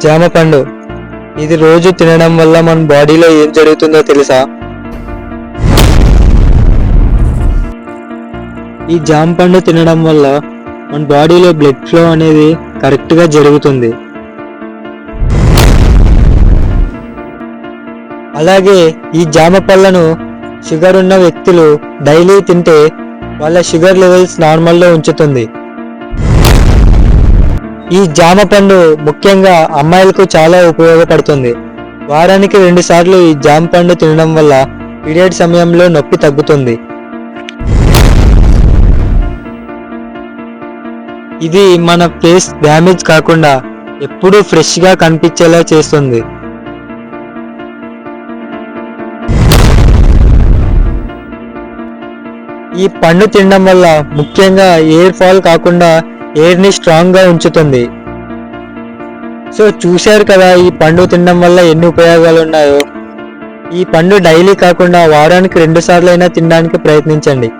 జామ పండు. ఇది రోజు తినడం వల్ల మన బాడీలో ఏం జరుగుతుందో తెలుసా? ఈ జామ పండు తినడం వల్ల మన బాడీలో బ్లడ్ ఫ్లో అనేది కరెక్ట్గా జరుగుతుంది. అలాగే ఈ జామ పళ్ళను షుగర్ ఉన్న వ్యక్తులు డైలీ తింటే వాళ్ళ షుగర్ లెవెల్స్ నార్మల్లో ఉంచుతుంది. ఈ జామ పండు ముఖ్యంగా అమ్మాయిలకు చాలా ఉపయోగపడుతుంది. వారానికి 2 సార్లు ఈ జామ పండు తినడం వల్ల పీరియడ్ సమయంలో నొప్పి తగ్గుతుంది. ఇది మన ఫేస్ డ్యామేజ్ కాకుండా ఎప్పుడూ ఫ్రెష్గా కనిపించేలా చేస్తుంది. ఈ పండు తినడం వల్ల ముఖ్యంగా ఎయిర్ ఫాల్ కాకుండా ఎయిర్ని స్ట్రాంగ్గా ఉంచుతుంది. సో చూశారు కదా ఈ పండు తినడం వల్ల ఎన్ని ఉపయోగాలు ఉన్నాయో. ఈ పండు డైలీ కాకుండా వారానికి 2 సార్లు అయినా తినడానికి ప్రయత్నించండి.